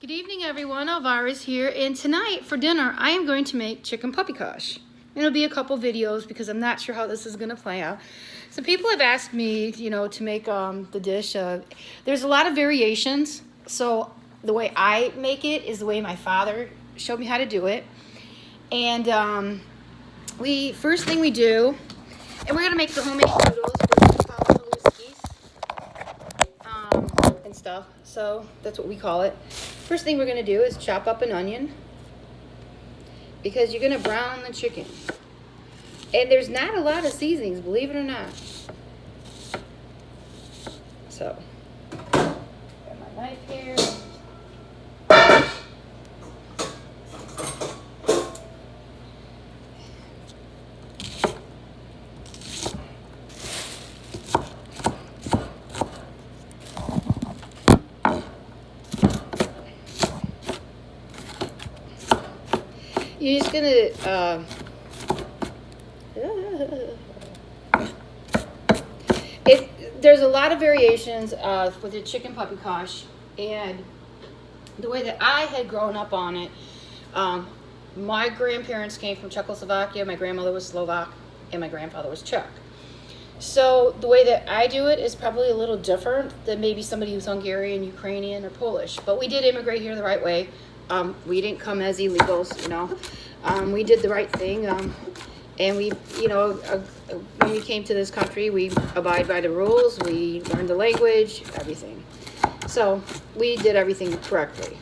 Good evening, everyone. ELYVIRA'S here, and tonight for dinner I am going to make chicken paprikash. It'll be a couple videos because I'm not sure how this is going to play out. Some people have asked me, to make the dish. There's a lot of variations. So the way I make it is the way my father showed me how to do it. And first thing we do, and we're going to make the homemade noodles. We're going to call them Maluskis and stuff. So that's what we call it. First thing we're going to do is chop up an onion because you're going to brown the chicken. And there's not a lot of seasonings, believe it or not. So, got my knife here. You're just gonna there's a lot of variations with the chicken paprikash, and the way that I had grown up on it, my grandparents came from Czechoslovakia, my grandmother was Slovak, and my grandfather was Czech. So the way that I do it is probably a little different than maybe somebody who's Hungarian, Ukrainian, or Polish. But we did immigrate here the right way. We didn't come as illegals, we did the right thing. And we, when we came to this country, we abide by the rules, we learned the language, everything. So we did everything correctly.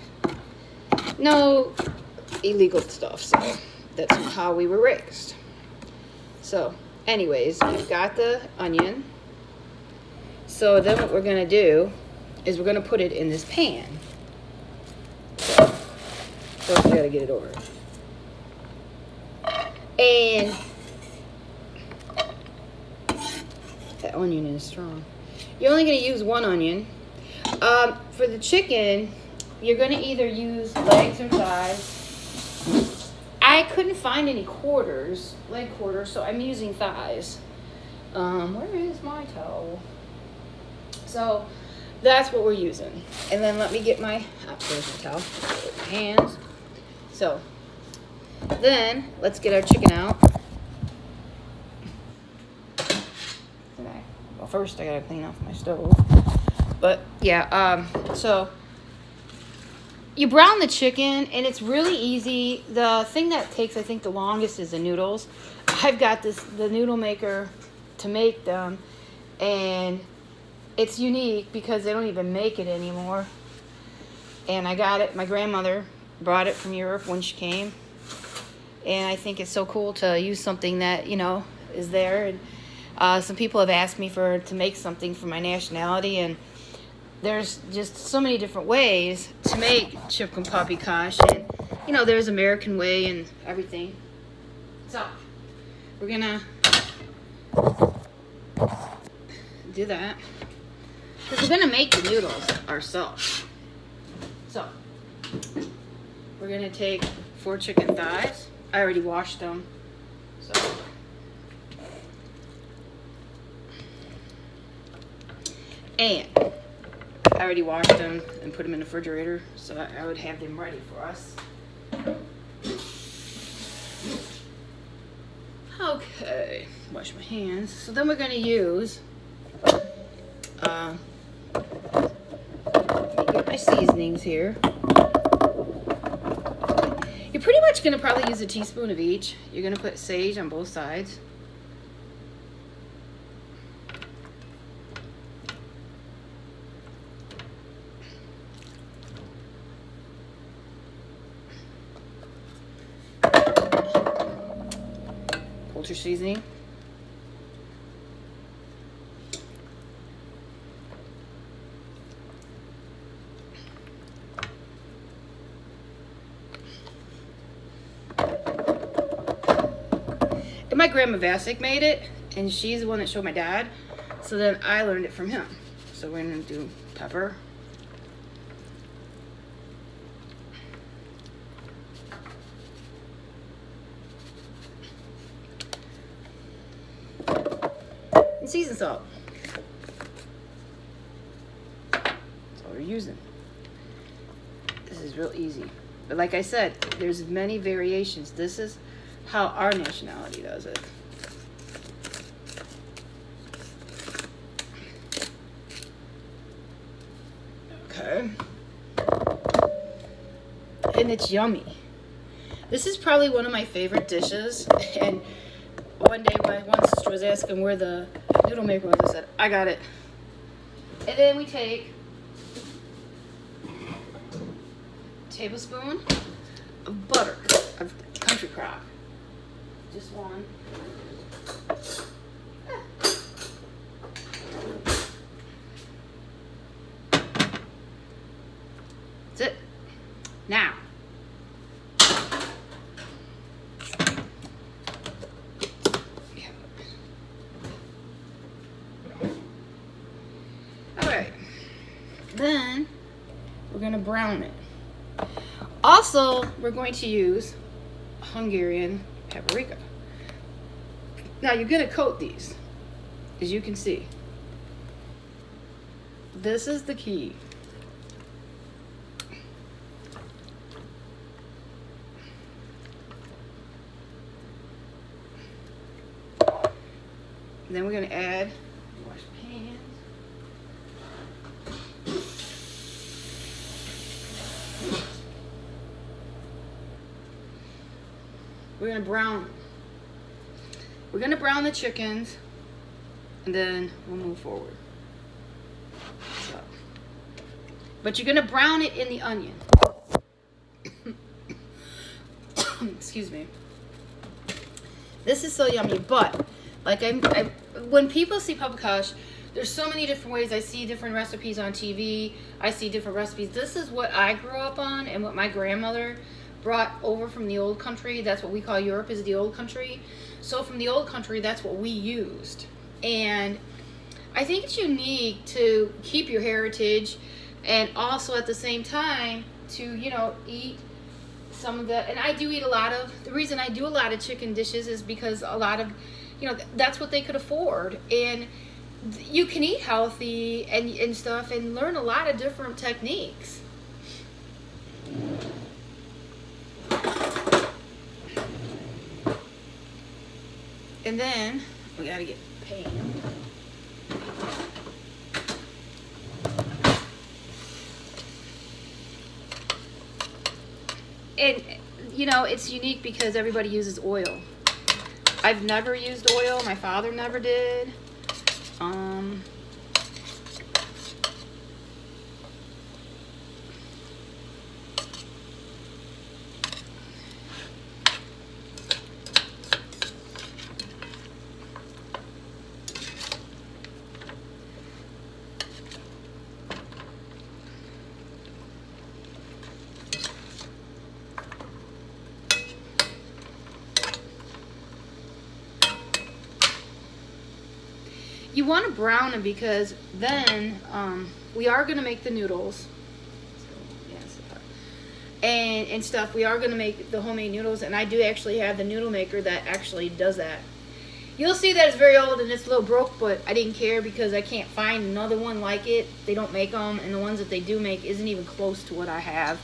No illegal stuff, so that's how we were raised. So anyways, we've got the onion. So then what we're going to do is we're going to put it in this pan. So first we got to get it over. And that onion is strong. You're only going to use one onion. For the chicken, you're going to either use legs or thighs. I couldn't find any leg quarters, so I'm using thighs. Where is my towel? So that's what we're using. And then let me get my, there's my towel, my hands. So then let's get our chicken out. Well, first I gotta clean off my stove. But yeah, so you brown the chicken, and it's really easy. The thing that takes, I think, the longest is the noodles. I've got the noodle maker to make them, and it's unique because they don't even make it anymore. And I got it, my grandmother brought it from Europe when she came. And I think it's so cool to use something that, is there. And some people have asked me to make something for my nationality, and there's just so many different ways to make chicken paprikash. And, there's American way and everything. So, we're going to do that. Because we're going to make the noodles ourselves. So, we're going to take 4 chicken thighs. I already washed them, so. And I already washed them and put them in the refrigerator, so I would have them ready for us. Okay, wash my hands. So then we're going to use, let me get my seasonings here. You're pretty much going to probably use a teaspoon of each. You're going to put sage on both sides. Poultry seasoning. And my grandma Vasic made it, and she's the one that showed my dad. So then I learned it from him. So we're going to do pepper. And season salt. That's all we're using. This is real easy. But like I said, there's many variations. This is how our nationality does it. Okay. And it's yummy. This is probably one of my favorite dishes. And one day my one sister was asking where the noodle maker was, I said, I got it. And then we take a tablespoon of butter, of country crock. Just one. That's it. Now, alright, then we're going to brown it. Also, we're going to use Hungarian paprika. Now, you're going to coat these, as you can see. This is the key. Then we're going to add, wash my hands. We're going to brown. We're going to brown the chickens, and then we'll move forward. So, but you're going to brown it in the onion. Excuse me. This is so yummy, but like when people see Paprikash, there's so many different ways. I see different recipes on TV. I see different recipes. This is what I grew up on and what my grandmother brought over from the old country. That's what we call Europe, is the old country. So from the old country, that's what we used. And I think it's unique to keep your heritage and also at the same time to, you know, eat some of the, and I do eat a lot of, the reason I do a lot of chicken dishes is because a lot of, you know, that's what they could afford. And you can eat healthy and stuff and learn a lot of different techniques. And then we gotta get the pan. And you know, it's unique because everybody uses oil. I've never used oil. My father never did. You want to brown them because then we are going to make the noodles. So, yes, and stuff. We are going to make the homemade noodles, and I do actually have the noodle maker that actually does that. You'll see that it's very old and it's a little broke, but I didn't care because I can't find another one like it. They don't make them, and the ones that they do make isn't even close to what I have.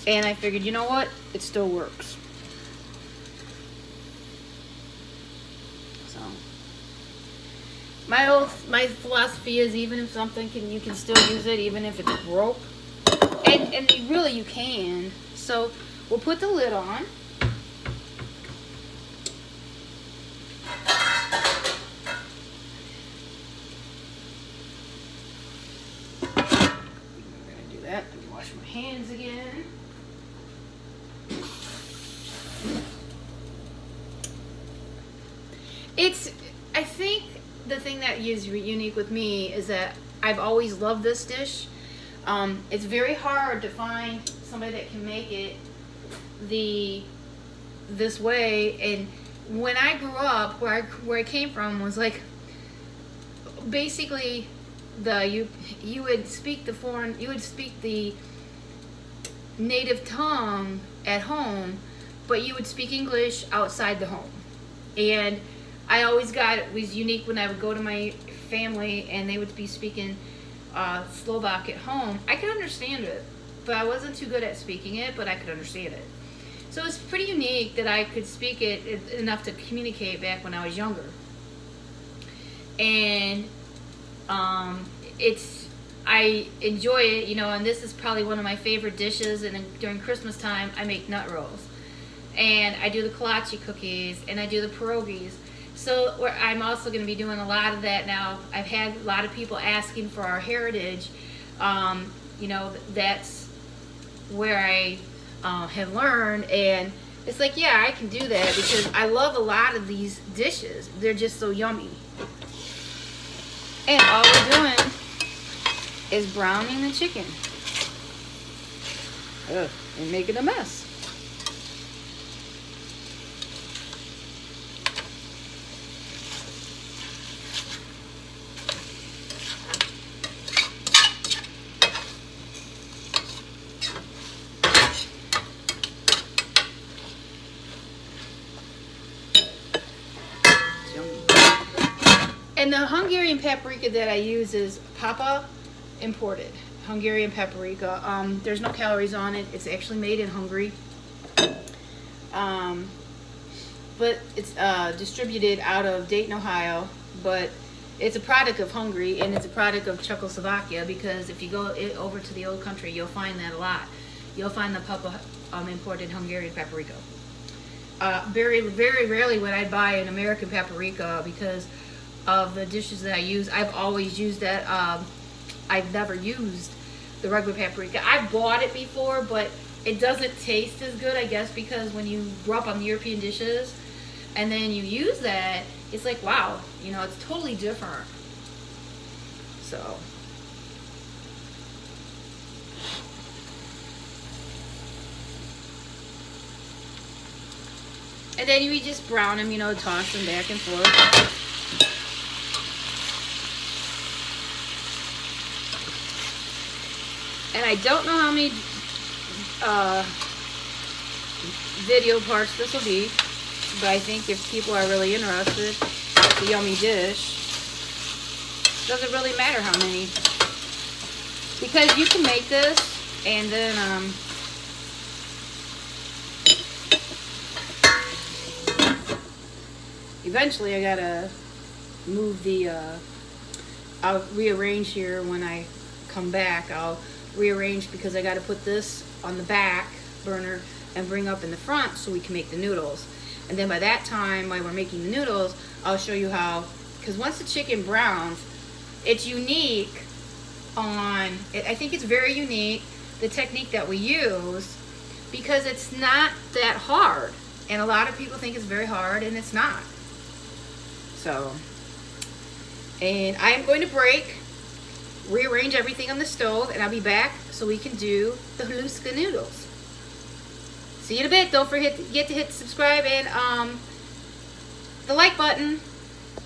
And I figured, you know what? It still works. So my philosophy is, even if something you can still use it, even if it's broke. And really you can. So we'll put the lid on. We're gonna do that. Let me wash my hands again. I think the thing that is unique with me is that I've always loved this dish. It's very hard to find somebody that can make it this way. And when I grew up, where I came from was like basically you would speak the native tongue at home, but you would speak English outside the home. And I always it was unique when I would go to my family and they would be speaking Slovak at home. I could understand it, but I wasn't too good at speaking it, but I could understand it. So it's pretty unique that I could speak it enough to communicate back when I was younger. And I enjoy it, you know, and this is probably one of my favorite dishes. And during Christmas time, I make nut rolls. And I do the kolache cookies, and I do the pierogies. So I'm also going to be doing a lot of that now. I've had a lot of people asking for our heritage. You know, that's where I have learned, and it's like, yeah, I can do that because I love a lot of these dishes. They're just so yummy. And all we're doing is browning the chicken. And making a mess. And the Hungarian paprika that I use is Papa imported Hungarian paprika. There's no calories on it. It's actually made in Hungary. But it's distributed out of Dayton, Ohio. But it's a product of Hungary, and it's a product of Czechoslovakia, because if you go over to the old country, you'll find that a lot. You'll find the Papa imported Hungarian paprika. Very, very rarely would I buy an American paprika because of the dishes that I use. I've always used that. I've never used the regular paprika. I've bought it before, but it doesn't taste as good, I guess, because when you grew up on the European dishes and then you use that, it's like, wow, you know, it's totally different. So and then you just brown them, you know, toss them back and forth. And I don't know how many video parts this will be, but I think if people are really interested, it's a yummy dish. Doesn't really matter how many, because you can make this and then eventually I gotta move the I'll rearrange here when I come back. I'll rearrange because I got to put this on the back burner and bring up in the front so we can make the noodles. And then by that time, while we're making the noodles, I'll show you how, because once the chicken browns, it's unique on, I think it's very unique, the technique that we use, because it's not that hard. And a lot of people think it's very hard, and it's not. So, and I am going to rearrange everything on the stove, and I'll be back so we can do the haluska noodles. See you in a bit. Don't forget to hit subscribe and the like button.